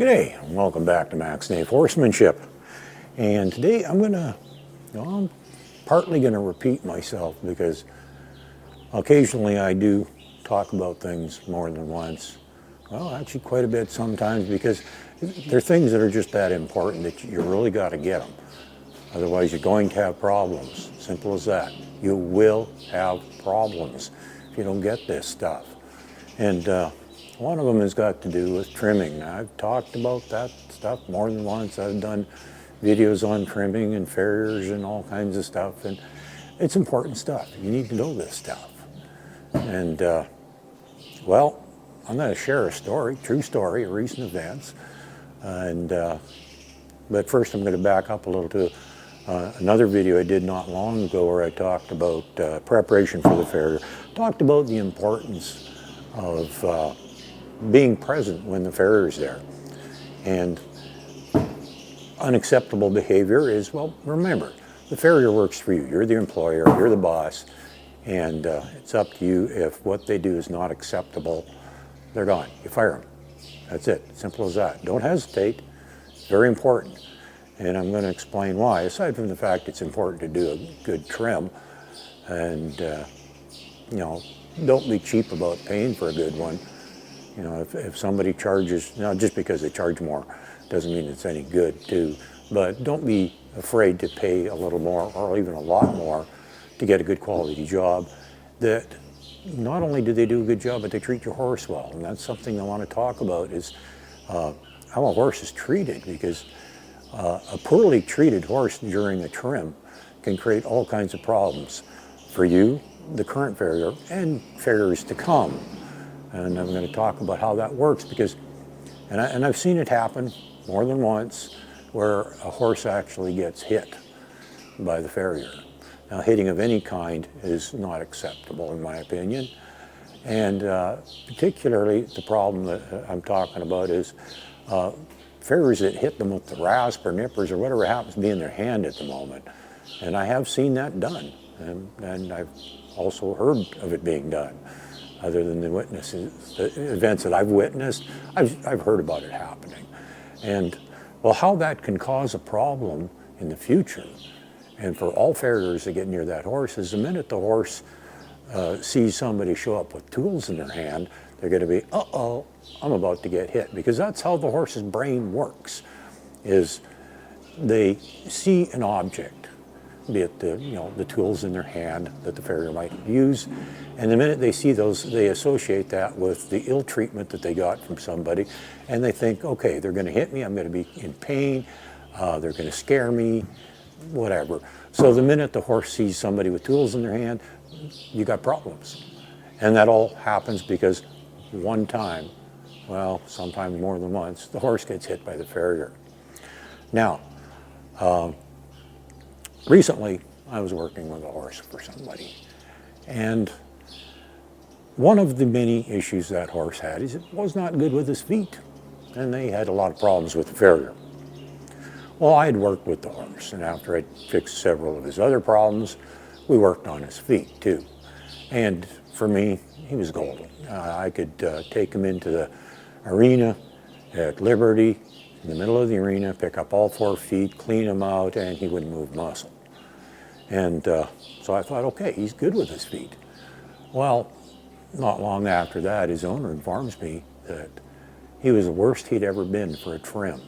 G'day, and welcome back to Max Nave Horsemanship. And today I'm partly going to repeat myself because occasionally I do talk about things more than once. Well, actually quite a bit sometimes, because they're things that are just that important that you really got to get them. Otherwise you're going to have problems. Simple as that. You will have problems if you don't get this stuff. And one of them has got to do with trimming. Now, I've talked about that stuff more than once. I've done videos on trimming and farriers and all kinds of stuff, and it's important stuff. You need to know this stuff. And well, I'm going to share a story, true story, of recent events. But first I'm going to back up a little to another video I did not long ago where I talked about preparation for the farrier. Talked about the importance of being present when the farrier is there. And unacceptable behavior is, well, remember, the farrier works for you. You're the employer, you're the boss, and it's up to you. If what they do is not acceptable, they're gone. You fire them. That's it. Simple as that. Don't hesitate. It's very important. And I'm going to explain why, aside from the fact it's important to do a good trim. And, you know, don't be cheap about paying for a good one. You know, if somebody charges, now just because they charge more doesn't mean it's any good too, but don't be afraid to pay a little more or even a lot more to get a good quality job. That not only do they do a good job, but they treat your horse well. And that's something I want to talk about, is how a horse is treated, because a poorly treated horse during a trim can create all kinds of problems for you, the current farrier, and farriers to come. And I'm going to talk about how that works, because, and I've seen it happen more than once, where a horse actually gets hit by the farrier. Now, hitting of any kind is not acceptable, in my opinion. And particularly the problem that I'm talking about is farriers that hit them with the rasp or nippers or whatever happens to be in their hand at the moment. And I have seen that done, and I've also heard of it being done. Other than the witnesses, the events that I've witnessed, I've heard about it happening. And well, how that can cause a problem in the future, and for all farriers that get near that horse, is the minute the horse sees somebody show up with tools in their hand, they're going to be, uh-oh, I'm about to get hit. Because that's how the horse's brain works, is they see an object, be it the tools in their hand that the farrier might use, and the minute they see those, they associate that with the ill treatment that they got from somebody, and they think, okay, they're going to hit me, I'm going to be in pain, they're going to scare me, whatever. So the minute the horse sees somebody with tools in their hand, you got problems. And that all happens because one time, well, sometimes more than once, the horse gets hit by the farrier. Now, recently, I was working with a horse for somebody, and one of the many issues that horse had is it was not good with his feet, and they had a lot of problems with the farrier. Well, I had worked with the horse, and after I fixed several of his other problems, we worked on his feet too. And for me, he was golden. I could take him into the arena at Liberty, in the middle of the arena, pick up all 4 feet, clean him out, and he wouldn't move muscle. And so I thought, okay, he's good with his feet. Well, not long after that, his owner informs me that he was the worst he'd ever been for a trim.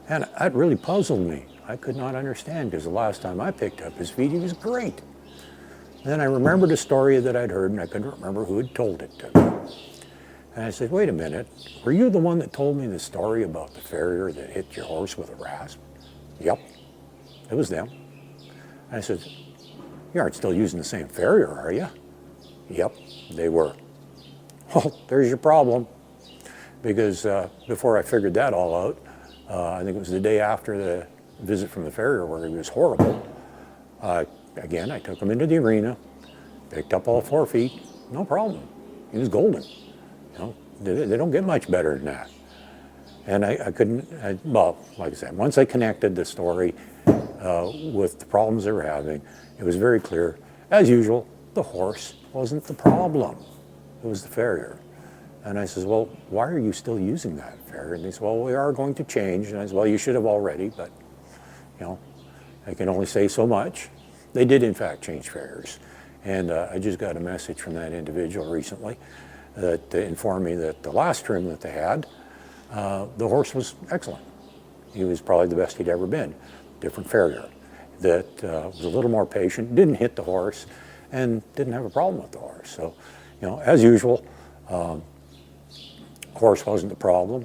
And that really puzzled me. I could not understand, because the last time I picked up his feet, he was great. Then I remembered a story that I'd heard, and I couldn't remember who had told it to me. And I said, wait a minute, were you the one that told me the story about the farrier that hit your horse with a rasp? Yep, it was them. And I said, you aren't still using the same farrier, are you? Yep, they were. Well, there's your problem. Because before I figured that all out, I think it was the day after the visit from the farrier where he was horrible, again, I took him into the arena, picked up all 4 feet, no problem. He was golden. You know, they don't get much better than that. And well, like I said, once I connected the story with the problems they were having, it was very clear, as usual, the horse wasn't the problem. It was the farrier. And I says, well, why are you still using that farrier? And they said, well, we are going to change. And I said, well, you should have already, but you know, I can only say so much. They did in fact change farriers. And I just got a message from that individual recently that informed me that the last trim that they had, the horse was excellent. He was probably the best he'd ever been. Different farrier that was a little more patient, didn't hit the horse, and didn't have a problem with the horse. So, you know, as usual, horse wasn't the problem.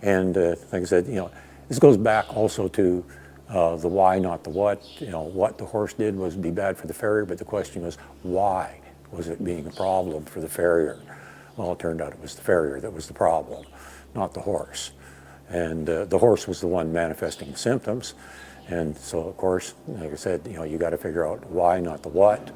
And like I said, you know, this goes back also to the why, not the what. You know, what the horse did was be bad for the farrier, but the question was, why was it being a problem for the farrier? Well, it turned out it was the farrier that was the problem, not the horse. And the horse was the one manifesting the symptoms. And so, of course, like I said, you know, you got to figure out why, not the what,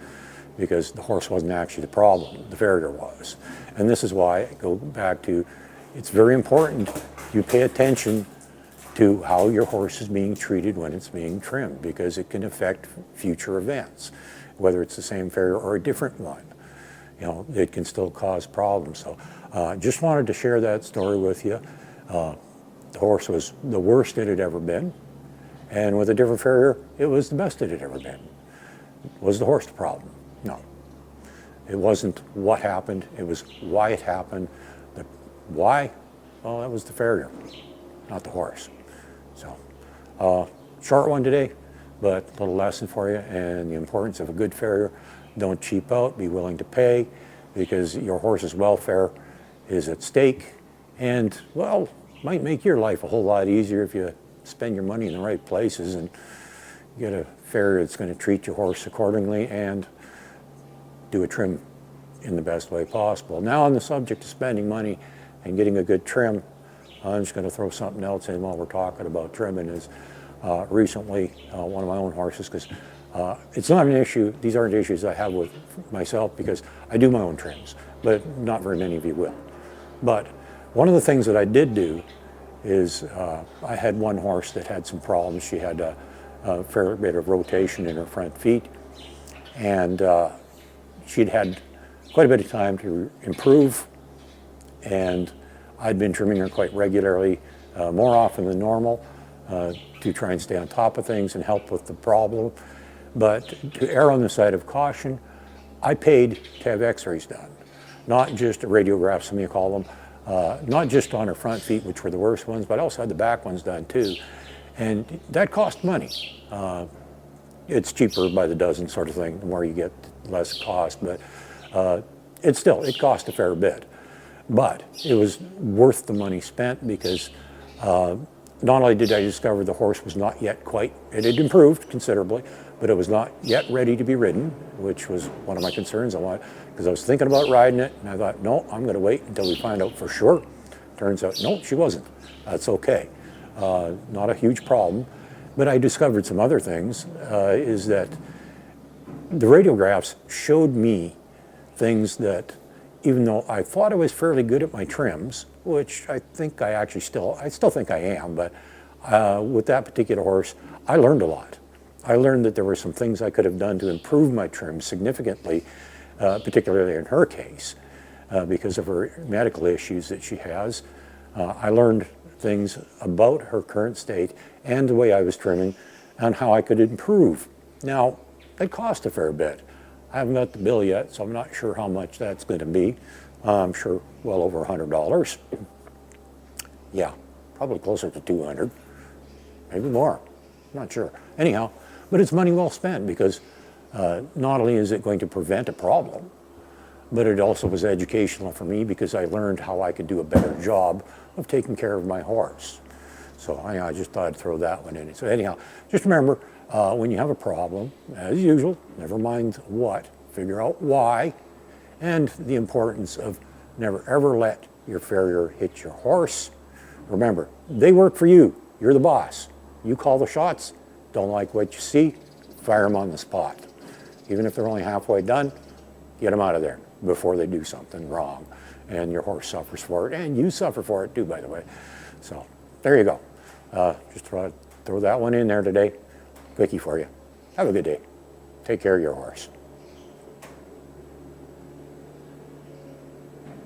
because the horse wasn't actually the problem, the farrier was. And this is why I go back to, it's very important you pay attention to how your horse is being treated when it's being trimmed, because it can affect future events, whether it's the same farrier or a different one. You know, it can still cause problems. So just wanted to share that story with you. The horse was the worst it had ever been, and with a different farrier, it was the best it had ever been. Was the horse the problem? No. It wasn't what happened, it was why it happened. The why? Well, that was the farrier, not the horse. So, short one today, but a little lesson for you, and the importance of a good farrier. Don't cheap out, be willing to pay, because your horse's welfare is at stake, and, well, might make your life a whole lot easier if you spend your money in the right places and get a farrier that's going to treat your horse accordingly and do a trim in the best way possible. Now, on the subject of spending money and getting a good trim, I'm just going to throw something else in while we're talking about trimming. Is recently one of my own horses, because it's not an issue, these aren't issues I have with myself because I do my own trims, but not very many of you will. But one of the things that I did do is I had one horse that had some problems. She had a fair bit of rotation in her front feet, and she'd had quite a bit of time to improve, and I'd been trimming her quite regularly, more often than normal, to try and stay on top of things and help with the problem. But to err on the side of caution, I paid to have x-rays done, not just radiographs, some of you call them, not just on her front feet, which were the worst ones, but I also had the back ones done too. And that cost money. It's cheaper by the dozen sort of thing. The more you get, less cost, but it cost a fair bit. But it was worth the money spent, because not only did I discover the horse was not yet quite, it had improved considerably, but it was not yet ready to be ridden, which was one of my concerns. Because I was thinking about riding it, and I thought, no, I'm going to wait until we find out for sure. Turns out, no, she wasn't. That's okay. Not a huge problem. But I discovered some other things, is that the radiographs showed me things that, even though I thought I was fairly good at my trims, which I think I still think I am, but with that particular horse, I learned a lot. I learned that there were some things I could have done to improve my trim significantly, particularly in her case, because of her medical issues that she has. I learned things about her current state and the way I was trimming and how I could improve. Now, it cost a fair bit. I haven't got the bill yet, so I'm not sure how much that's going to be. I'm sure well over $100. Yeah, probably closer to 200, maybe more, not sure. Anyhow, but it's money well spent, because not only is it going to prevent a problem, but it also was educational for me, because I learned how I could do a better job of taking care of my horse. So I just thought I'd throw that one in. So anyhow, just remember, when you have a problem, as usual, never mind what, figure out why, and the importance of never ever let your farrier hit your horse. Remember, they work for you. You're the boss. You call the shots. Don't like what you see, fire them on the spot. Even if they're only halfway done, get them out of there before they do something wrong, and your horse suffers for it, and you suffer for it too, by the way. So there you go. Just throw that one in there today. Quickie for you. Have a good day. Take care of your horse.